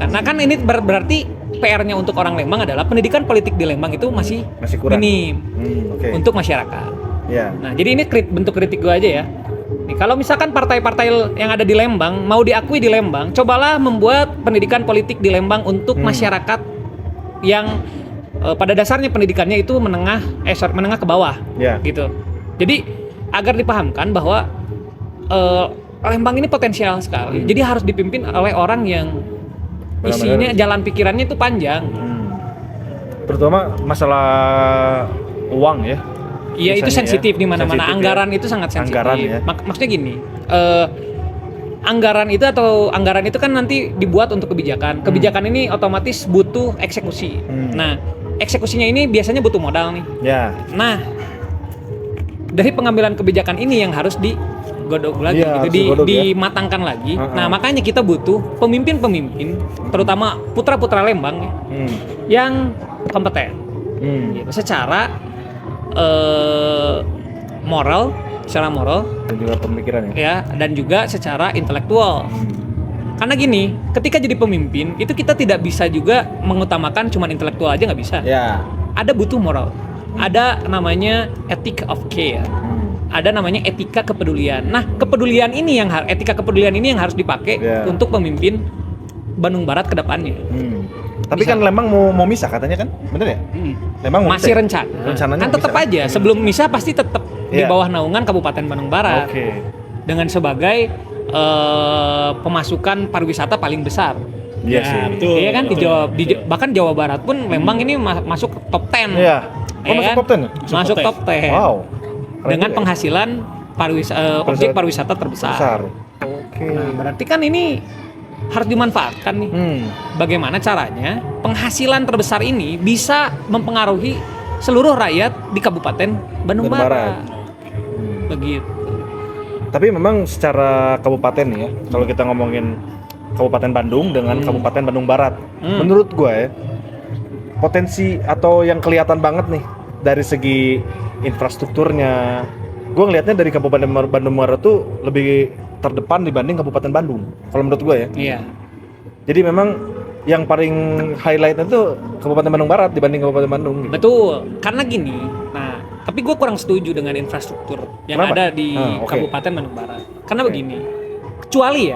Nah kan ini berarti PR-nya untuk orang Lembang adalah pendidikan politik di Lembang itu masih kurang. minim Oke. untuk masyarakat. Ya. Nah jadi ini bentuk kritik gue aja ya. gini, kalau misalkan partai-partai yang ada di Lembang mau diakui di Lembang, cobalah membuat pendidikan politik di Lembang untuk masyarakat yang pada dasarnya pendidikannya itu menengah ke bawah, gitu. Jadi agar dipahamkan bahwa Lembang ini potensial sekali. Jadi harus dipimpin oleh orang yang isinya jalan pikirannya itu panjang. Terutama masalah uang ya. Iya, itu sensitif di mana-mana. Sensitif, Anggaran itu sangat sensitif. Anggaran ya. Maksudnya gini, anggaran itu kan nanti dibuat untuk kebijakan. Kebijakan ini otomatis butuh eksekusi. Nah, eksekusinya ini biasanya butuh modal nih. Ya. Nah, dari pengambilan kebijakan ini yang harus digodok lagi, Iya, gitu, dimatangkan lagi. Nah, makanya kita butuh pemimpin-pemimpin, terutama putra-putra Lembang ya, yang kompeten, gitu, secara moral Dan juga pemikiran ya. dan juga secara intelektual. Karena gini, ketika jadi pemimpin itu kita tidak bisa juga mengutamakan cuman intelektual aja, nggak bisa. Ya. Ada butuh moral, ada namanya ethic of care, ada namanya etika kepedulian. Nah, etika kepedulian ini yang harus dipakai untuk pemimpin Bandung Barat ke depannya. Tapi kan Lembang mau misah katanya kan, bener ya? Lembang mau Masih misah. rencananya kan tetap aja sebelum misah pasti tetap di bawah naungan Kabupaten Bandung Barat. Dengan sebagai pemasukan pariwisata paling besar. Iya sih. Betul. Iya kan, bahkan Jawa Barat pun Lembang ini masuk top 10. Iya. Masuk top 10? Masuk top 10. Wow. Dengan penghasilan objek pariwisata terbesar. Nah, berarti kan ini harus dimanfaatkan nih. Bagaimana caranya penghasilan terbesar ini bisa mempengaruhi seluruh rakyat di Kabupaten Bandung Barat. Begitu. Tapi memang secara kabupaten nih ya, kalau kita ngomongin Kabupaten Bandung dengan Kabupaten Bandung Barat, menurut gue ya, potensi atau yang kelihatan banget nih dari segi infrastrukturnya, gue ngelihatnya dari Kabupaten Bandung Barat tuh lebih terdepan dibanding Kabupaten Bandung, kalau menurut gue ya. Iya. Jadi memang yang paling highlight itu Kabupaten Bandung Barat dibanding Kabupaten Bandung. Gitu. Betul, karena gini. Nah, tapi gue kurang setuju dengan infrastruktur yang Kenapa? ada di Kabupaten Bandung Barat. Karena begini,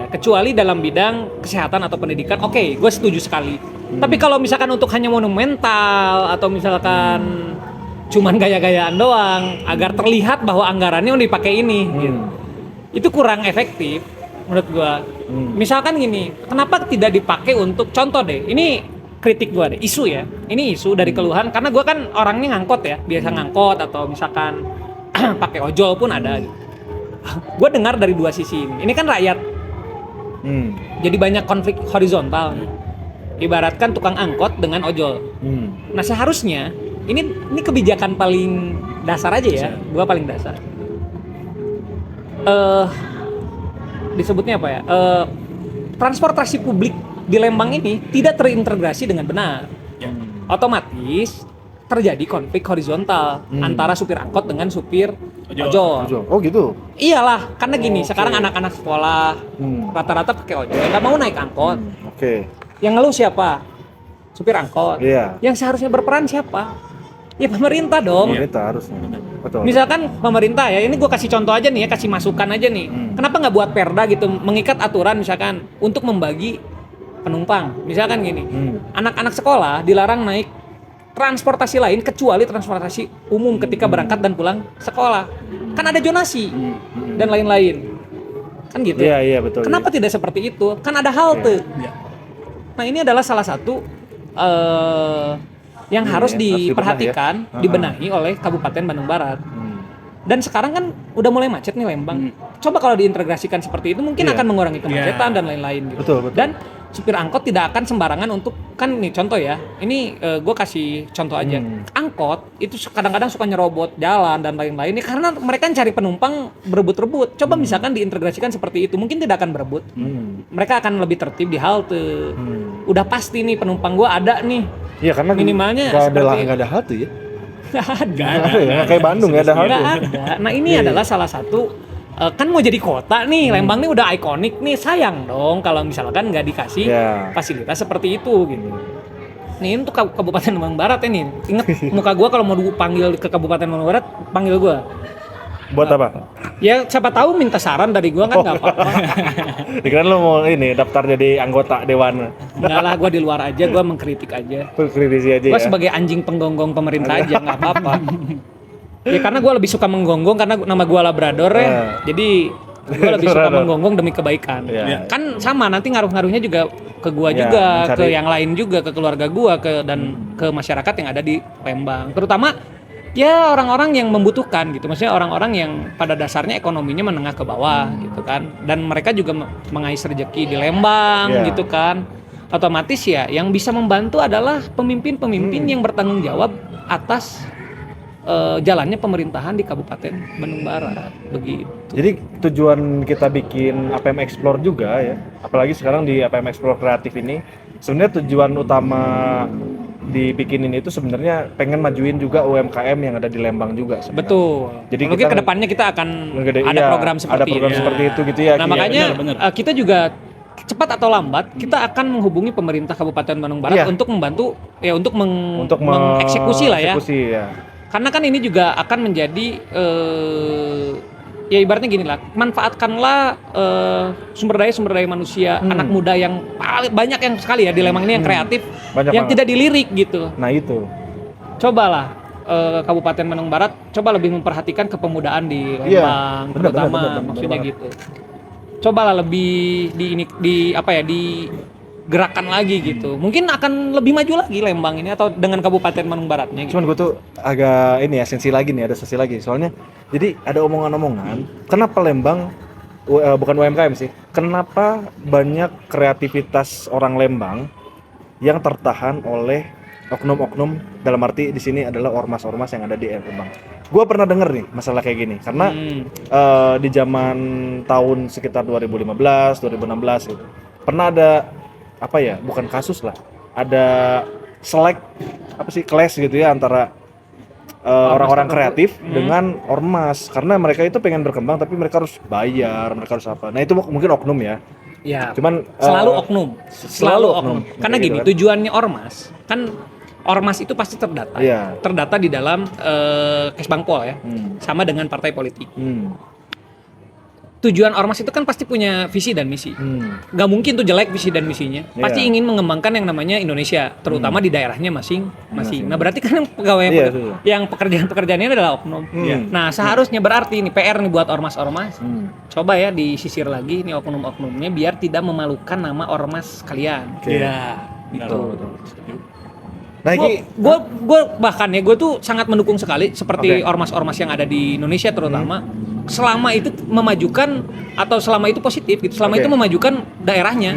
kecuali dalam bidang kesehatan atau pendidikan, oke, gue setuju sekali. Tapi kalau misalkan untuk hanya monumental atau misalkan cuman gaya-gayaan doang, agar terlihat bahwa anggarannya udah dipakai ini, gitu, itu kurang efektif menurut gue. Misalkan gini, kenapa tidak dipakai untuk contoh deh? Ini kritik gue deh, isu ya. Ini isu dari keluhan karena gue kan orangnya ngangkot ya, biasa ngangkot atau misalkan pakai ojol pun ada. Gitu. Gue dengar dari dua sisi ini. Ini kan rakyat. Jadi banyak konflik horizontal. Ibaratkan tukang angkot dengan ojol. Nah, seharusnya ini kebijakan paling dasar aja ya. Gue paling dasar. Disebutnya apa ya? Transportasi publik di Lembang ini tidak terintegrasi dengan benar. Otomatis terjadi konflik horizontal antara supir angkot dengan supir ojol. Oh gitu. Iyalah, karena gini, sekarang anak-anak sekolah rata-rata pakai ojol, nggak mau naik angkot. Yang ngeluh siapa? Supir angkot. Yang seharusnya berperan siapa? Ya pemerintah dong. Pemerintah harusnya. Betul. Misalkan pemerintah ya, ini gue kasih contoh aja nih ya, kasih masukan aja nih. Kenapa nggak buat perda gitu, mengikat aturan misalkan untuk membagi penumpang. Misalkan gini, anak-anak sekolah dilarang naik transportasi lain kecuali transportasi umum ketika berangkat dan pulang sekolah. Kan ada zonasi dan lain-lain. Kan gitu. Iya, betul. Kenapa tidak seperti itu? Kan ada halte. Nah, ini adalah salah satu yang harus diperhatikan, dibenahi oleh Kabupaten Bandung Barat. Dan sekarang kan udah mulai macet nih Lembang. Coba kalau diintegrasikan seperti itu mungkin akan mengurangi kemacetan dan lain-lain gitu. Betul. Dan supir angkot tidak akan sembarangan untuk, kan nih contoh ya. Ini gue kasih contoh aja. Angkot itu kadang-kadang suka nyerobot jalan dan lain-lain. Ini karena mereka cari penumpang berebut-rebut. Coba misalkan diintegrasikan seperti itu, mungkin tidak akan berebut. Mereka akan lebih tertib di halte. Udah pasti nih penumpang gue ada nih. Iya, karena minimalnya nggak ada halte ya. Nggak ada. Kayak Bandung nggak ada halte. Nggak ada. Nah, ini adalah salah satu kan mau jadi kota nih, Lembang nih udah ikonik nih, sayang dong kalau misalkan nggak dikasih fasilitas seperti itu gitu. Nih untuk Kabupaten Bandung Barat ini, inget muka gua kalau mau panggil ke Kabupaten Bandung Barat, panggil gua. Buat apa? Ya siapa tahu minta saran dari gua kan nggak apa-apa. Dikira lu mau ini daftar jadi anggota dewan. Enggak lah, gua di luar aja, gua mengkritik aja. Kritisi aja Gua ya. sebagai anjing penggonggong pemerintah aja nggak apa-apa. Ya karena gua lebih suka menggonggong karena nama gua Labrador ya. Jadi gua lebih suka Labrador. menggonggong demi kebaikan. Iya. Kan sama nanti ngaruh-ngaruhnya juga ke gua Ya, juga, mencari- ke yang lain juga, ke keluarga gua, dan ke masyarakat yang ada di Lembang. Terutama ya orang-orang yang membutuhkan gitu. Maksudnya orang-orang yang pada dasarnya ekonominya menengah ke bawah gitu kan. Dan mereka juga mengais rezeki di Lembang Iya. gitu kan. Otomatis ya yang bisa membantu adalah pemimpin-pemimpin yang bertanggung jawab atas jalannya pemerintahan di Kabupaten Bandung Barat begitu. Jadi tujuan kita bikin APM Explore juga ya, apalagi sekarang di APM Explore Kreatif ini, sebenarnya tujuan utama dibikinin itu sebenarnya pengen majuin juga UMKM yang ada di Lembang juga sebenarnya. Betul. Jadi Mungkin kita- kedepannya kita akan Ngegede- ada iya, program seperti ada program ini. seperti itu gitu ya. Nah Ki, ya. makanya benar. kita juga cepat atau lambat kita akan menghubungi pemerintah Kabupaten Bandung Barat Iya. untuk membantu ya untuk untuk mengeksekusi lah ya. mengeksekusi, ya. Karena kan ini juga akan menjadi ya ibaratnya gini lah, manfaatkanlah sumber daya manusia, anak muda yang paling banyak yang sekali ya di Lembang ini yang kreatif, Banyak yang banget. tidak dilirik gitu. Nah itu. Cobalah Kabupaten Bandung Barat coba lebih memperhatikan kepemudaan di Iya, Lembang, benar, terutama benar maksudnya banget. gitu. Cobalah lebih digerakkan lagi gitu. Mungkin akan lebih maju lagi Lembang ini atau dengan Kabupaten Bandung Baratnya gitu. Cuman gue tuh agak ini ya sensi lagi nih, ada sesi lagi. Soalnya jadi ada omongan-omongan, kenapa Lembang bukan UMKM sih? Kenapa banyak kreativitas orang Lembang yang tertahan oleh oknum-oknum, dalam arti di sini adalah ormas-ormas yang ada di Lembang. Gue pernah denger nih masalah kayak gini karena di zaman tahun sekitar 2015, 2016 gitu. Pernah ada apa ya? Bukan kasus lah. Ada clash gitu ya antara orang-orang kreatif dengan ormas, karena mereka itu pengen berkembang tapi mereka harus bayar, mereka harus apa. Nah, itu mungkin oknum ya. Ya, Cuman selalu oknum. Selalu oknum. oknum. Karena Kayak gini, gitu kan. tujuannya ormas kan ormas itu pasti terdata. Iya. Terdata di dalam Kesbangpol ya. Hmm. Sama dengan partai politik. Hmm. Tujuan ormas itu kan pasti punya visi dan misi. Nggak mungkin tuh jelek visi dan misinya. Pasti Iya. ingin mengembangkan yang namanya Indonesia, terutama di daerahnya masing-masing. Nah, berarti kan Iya, itu. yang pekerjaan-pekerjaan ini adalah oknum. Iya. Nah, seharusnya berarti ini PR nih buat ormas-ormas. Hmm. Coba ya disisir lagi nih oknum-oknumnya biar tidak memalukan nama ormas kalian. Oke. Iya. Gitu. Nah, ini Gue bahkan ya gue tuh sangat mendukung sekali seperti Oke. ormas-ormas yang ada di Indonesia terutama selama itu memajukan atau selama itu positif gitu, selama Oke. itu memajukan daerahnya.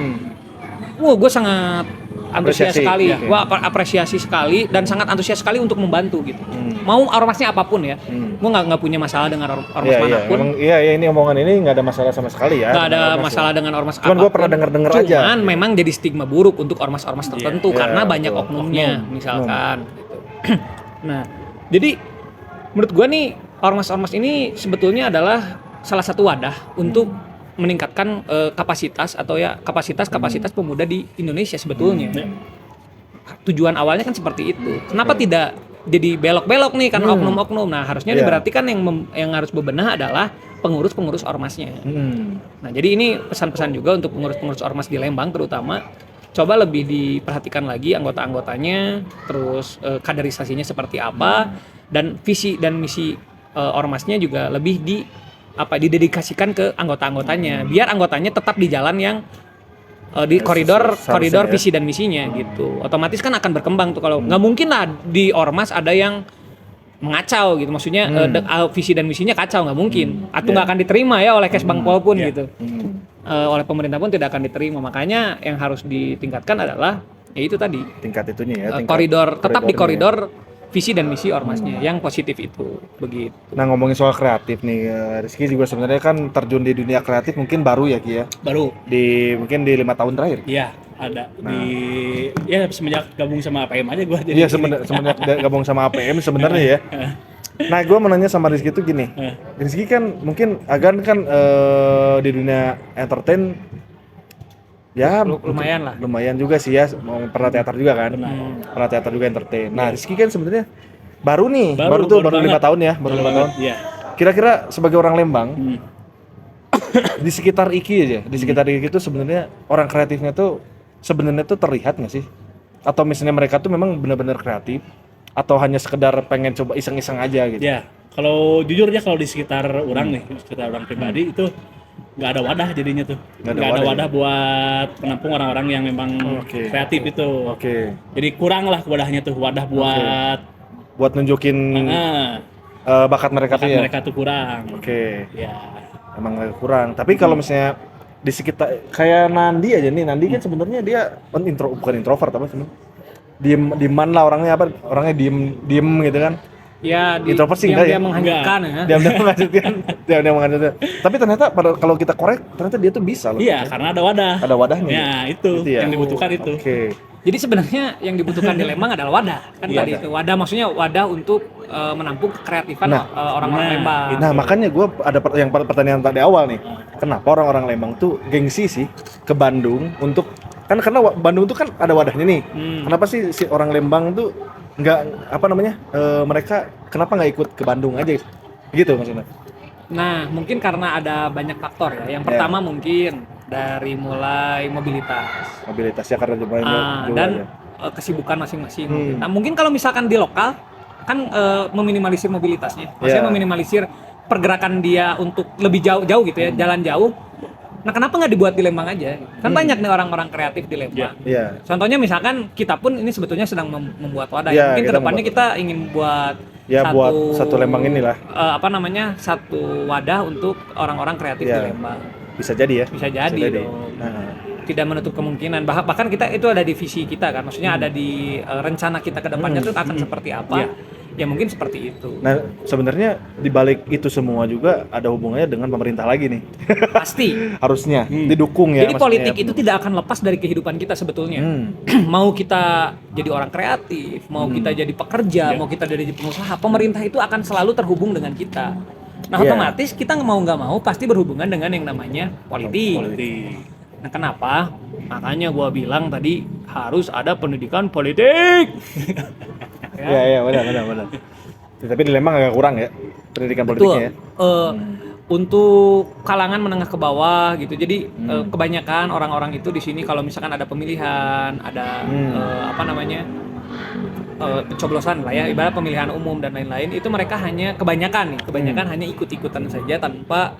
Wah, gue sangat antusias Apresiasi, sekali, iya. gue apresiasi sekali dan sangat antusias sekali untuk membantu gitu. Mau ormasnya apapun ya, gue nggak punya masalah dengan ormas Iya, manapun. emang iya ini omongan ini nggak ada masalah sama sekali ya. Nggak ada dengan ormas masalah ya. dengan ormas Cuman gua apapun. pernah denger-denger aja. Cuman memang jadi stigma buruk untuk ormas-ormas tertentu Iya, karena banyak betul. oknumnya Oknum. misalkan gitu. Nah, jadi menurut gua nih ormas-ormas ini sebetulnya adalah salah satu wadah untuk meningkatkan kapasitas atau ya kapasitas pemuda di Indonesia sebetulnya. Tujuan awalnya kan seperti itu. Kenapa tidak jadi belok-belok nih karena oknum-oknum? Nah, harusnya ini Iya. berarti kan yang harus bebenah adalah pengurus-pengurus ormasnya. Nah, jadi ini pesan-pesan juga untuk pengurus-pengurus ormas di Lembang terutama, coba lebih diperhatikan lagi anggota-anggotanya, terus kaderisasinya seperti apa, dan visi dan misi ormasnya juga lebih didedikasikan ke anggota-anggotanya, biar anggotanya tetap di jalan yang di koridor Seharusnya ya. visi dan misinya gitu. Otomatis kan akan berkembang tuh kalau nggak mungkin lah di ormas ada yang mengacau gitu, maksudnya visi dan misinya kacau nggak mungkin, atau nggak akan diterima ya oleh Kesbangpol pun gitu, oleh pemerintah pun tidak akan diterima. Makanya yang harus ditingkatkan adalah ya itu tadi Tingkat itunya ya. tingkat koridor, tetap di koridornya. koridor visi dan misi ormasnya yang positif itu begitu. Nah, ngomongin soal kreatif nih, Rizky juga sebenarnya kan terjun di dunia kreatif mungkin baru ya Ki ya. Baru. Mungkin di 5 tahun terakhir. Iya, ada Nah. ya semenjak gabung sama APM aja gua jadi. Iya, semenjak gabung sama APM sebenarnya ya. Nah, gue mau nanya sama Rizky tuh gini. Rizky kan mungkin Agan kan di dunia entertain ya Lumayan lah. lumayan juga sih ya, mau pernah teater juga kan. Pernah teater juga entertain. Nah, Rizky kan sebenarnya baru nih, baru 5 banget. tahun ya, baru 5 tahun. Iya. Kira-kira sebagai orang Lembang, Hmm. di sekitar Iki aja, di sekitar Iki itu sebenarnya orang kreatifnya tuh sebenarnya tuh terlihat nggak sih? Atau misalnya mereka tuh memang benar-benar kreatif atau hanya sekedar pengen coba iseng-iseng aja gitu? Ya, kalau jujur aja kalau di sekitar orang nih, sekitar orang pribadi itu nggak ada wadah jadinya tuh. Nggak ada Nggak ada wadah wadah buat penampung orang-orang yang memang Oke. kreatif itu. Oke. Jadi kurang lah wadahnya tuh, wadah buat Buat nunjukin bakat mereka tuh bakat ya. mereka tuh kurang. Oke. Ya, Emang agak kurang. Tapi kalau misalnya di sekitar kayak Nandi aja nih, Nandi kan sebenarnya dia bukan introvert apa sebenarnya? Dieman lah orangnya, apa orangnya diem gitu kan. Ya, Introvert sih enggak dia ya? menghanyutkan ya. Diam-diam menghasilkan. Diam-diam menghasilkan. Tapi ternyata kalau kita korek ternyata dia tuh bisa loh. iya karena ada wadah. Ada wadahnya. Ya, itu Gitu ya? yang dibutuhkan itu. Oke. Jadi sebenarnya yang dibutuhkan di Lembang adalah wadah kan Iya, tadi ada. itu. Wadah maksudnya wadah untuk menampung kreatifan Nah, orang-orang nah, Lembang. Nah, makanya gue ada pertanyaan tadi awal nih. Kenapa orang-orang Lembang tuh gengsi sih ke Bandung untuk karena Bandung tuh kan ada wadahnya nih. Kenapa sih si orang Lembang tuh nggak apa namanya? Mereka kenapa nggak ikut ke Bandung aja? Gitu maksudnya. Nah, mungkin karena ada banyak faktor ya. Yang Ya. pertama mungkin dari mulai mobilitas Mobilitasnya karena jumlahnya jauh dan aja. kesibukan masing-masing. Hmm. Nah, mungkin kalau misalkan di lokal kan meminimalisir mobilitasnya. Maksudnya Ya. meminimalisir pergerakan dia untuk lebih jauh gitu ya, jalan jauh. Nah, kenapa nggak dibuat di Lembang aja? Kan banyak nih orang-orang kreatif di Lembang. Iya. Contohnya misalkan kita pun ini sebetulnya sedang membuat wadah. Ya, Mungkin kita kedepannya membuat kita ingin buat Ya, buat satu Lembang inilah. satu wadah untuk orang-orang kreatif Ya. di Lembang. Bisa jadi ya. Bisa jadi dong. Nah, Tidak menutup kemungkinan. Bahkan kita itu ada di visi kita kan. Maksudnya ada di rencana kita kedepannya tuh akan seperti apa. Iya. Ya mungkin seperti itu. nah sebenarnya di balik itu semua juga ada hubungannya dengan pemerintah lagi nih. Pasti. Harusnya didukung ya. Jadi maksudnya. politik itu tidak akan lepas dari kehidupan kita sebetulnya. Hmm. Mau kita jadi orang kreatif, mau kita jadi pekerja, mau kita jadi pengusaha, pemerintah itu akan selalu terhubung dengan kita. Nah, Iya. otomatis kita mau nggak mau pasti berhubungan dengan yang namanya politik. Politik. Nah, kenapa? Makanya gua bilang tadi harus ada pendidikan politik. Iya, benar. Tapi di Lembang agak kurang ya pendidikan Betul. politiknya ya. Untuk kalangan menengah ke bawah gitu. Jadi kebanyakan orang-orang itu di sini kalau misalkan ada pemilihan, ada pencoblosan lah ya, ibarat pemilihan umum dan lain-lain, itu mereka hanya kebanyakan hanya ikut-ikutan saja tanpa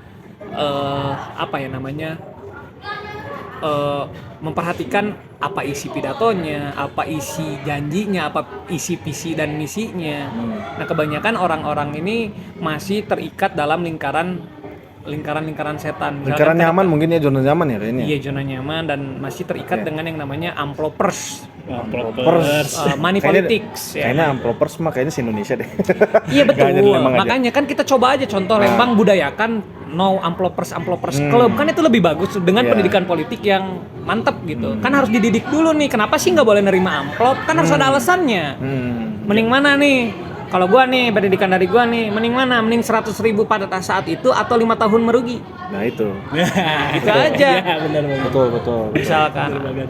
memperhatikan apa isi pidatonya, apa isi janjinya, apa isi visi dan misinya. Nah, kebanyakan orang-orang ini masih terikat dalam lingkaran setan. Misalkan Lingkaran nyaman mungkin ya, zona nyaman ya kayaknya. Iya, zona nyaman dan masih terikat dengan yang namanya amplopers, Amplopers. money Kayaknya- politics ya. Kayaknya amplopers mah kayaknya se Indonesia deh. Iya Nggak hanya di betul. Lembang aja. Makanya kan kita coba aja contoh Lembang budayakan no amplopers club, kan itu lebih bagus dengan Iya. pendidikan politik yang mantep gitu. Kan harus dididik dulu nih. Kenapa sih nggak boleh nerima amplop? Kan harus ada alasannya. Mending mana nih? Kalau gua nih, pendidikan dari gua nih, mending mana? Mending 100.000 pada saat itu atau 5 tahun merugi? Nah itu. Itu aja. Ya, benar banget. Betul. Misalkan. Benar banget.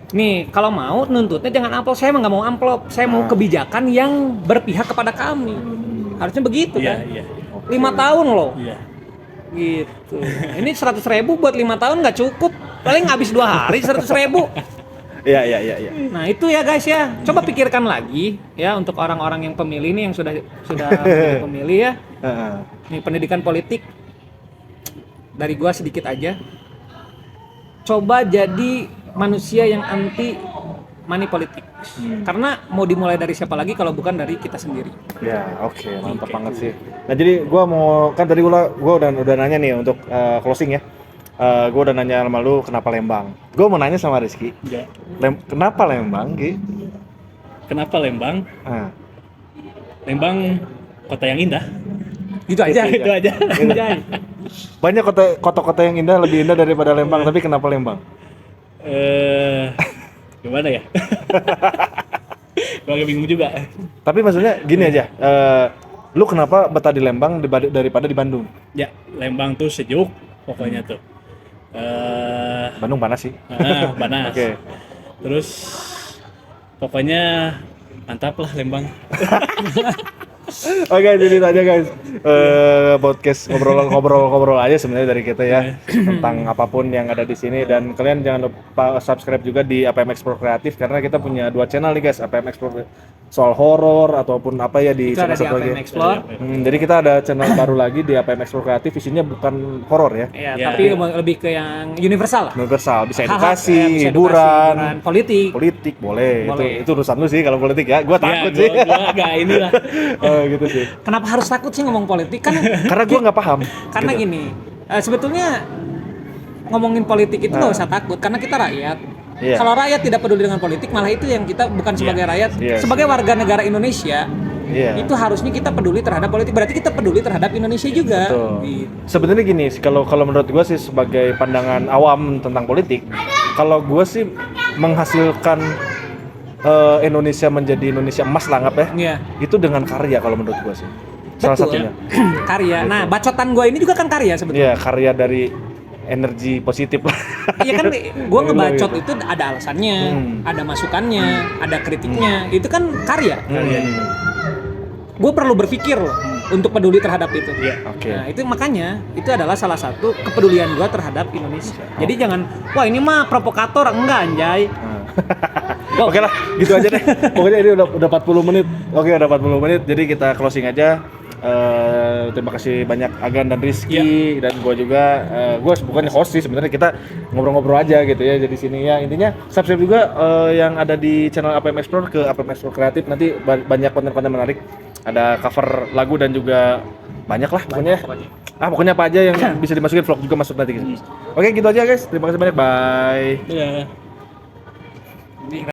Nih, kalau mau nuntutnya jangan amplop. Saya mah nggak mau amplop. Saya mau kebijakan yang berpihak kepada kami. Harusnya begitu Iya, kan? iya. 5 tahun loh. Iya. Gitu. Ini 100.000 buat 5 tahun nggak cukup. Paling habis 2 hari 100.000. Iya. Nah itu ya guys ya. Coba pikirkan lagi ya untuk orang-orang yang pemilih nih yang sudah menjadi pemilih ya. Heeh. Nih pendidikan politik dari gua sedikit aja. Coba jadi manusia yang anti money politik. Karena mau dimulai dari siapa lagi kalau bukan dari kita sendiri. Ya, oke, mantap banget sih. Nah, jadi gua mau kan tadi gua udah nanya nih untuk closing ya. Gua udah nanya sama lu kenapa Lembang. Gua mau nanya sama Rizky. Ya. Kenapa Lembang, Ki? Kenapa Lembang? Ah, Lembang kota yang indah. Gitu aja. Itu aja. Anjay. banyak kota-kota yang indah, lebih indah daripada Lembang, tapi kenapa Lembang? Gimana ya? Gue agak bingung juga. Tapi maksudnya gini aja. Lu kenapa betah di Lembang daripada di Bandung? Ya, Lembang tuh sejuk pokoknya tuh. Bandung panas sih. Panas. Oke. Terus pokoknya mantap lah Lembang. Oke, jadi itu aja guys. Podcast ngobrol aja sebenarnya dari kita ya tentang apapun yang ada di sini, dan kalian jangan lupa subscribe juga di APM Explore Kreatif karena kita punya 2 channel nih guys, APM Explore soal horor ataupun apa ya di Itu ada channel di satu lagi. APM Explore. Jadi kita ada channel baru lagi di APM Explore Kreatif, isinya bukan horor ya. Ya, Ya. tapi lebih ke yang universal lah. Universal, bisa Hal-hal, edukasi, bisa hiburan, politik. politik boleh. Boleh. Itu urusan lu sih kalau politik ya. Gua takut Ya, sih. gua agak inilah. Gitu sih. Kenapa harus takut sih ngomong politik? Kan Karena gua nggak paham. karena gitu. gini, sebetulnya ngomongin politik itu nggak usah takut karena kita rakyat. Iya. Kalau rakyat tidak peduli dengan politik, malah itu yang kita bukan sebagai rakyat, Iya. sebagai warga negara Indonesia. Iya. Itu harusnya kita peduli terhadap politik. Berarti kita peduli terhadap Indonesia juga. Betul. Gitu. Sebenarnya gini, kalau menurut gue sih sebagai pandangan awam tentang politik, kalau gue sih menghasilkan Indonesia menjadi Indonesia emas lah anggap ya, Iya. itu dengan karya kalau menurut gue sih. Salah Betul. satunya. Karya. Nah, bacotan gue ini juga kan karya sebetulnya. Iya, karya dari energi positif lah. Iya kan, gue ngebacot itu ada alasannya, Hmm. ada masukannya, ada kritiknya. Itu kan karya. Gue perlu berpikir loh untuk peduli terhadap itu. Oke. Nah, itu makanya itu adalah salah satu kepedulian gue terhadap Indonesia. Jadi jangan, wah ini mah provokator, enggak anjay. Oke lah, gitu aja deh. Pokoknya ini udah 40 menit. Oke, udah 40 menit. Jadi kita closing aja. Terima kasih banyak Agan dan Rizky dan gue juga. Gue bukannya host sih sebenarnya, kita ngobrol-ngobrol aja gitu ya. Jadi sini ya intinya subscribe juga yang ada di channel APM Explore ke APM Explore Kreatif. Nanti banyak konten-konten menarik. Ada cover lagu dan juga banyak lah pokoknya. Pokoknya apa aja yang bisa dimasukin, vlog juga masuk nanti gitu. Oke, gitu aja guys. Terima kasih banyak. Bye. Iya.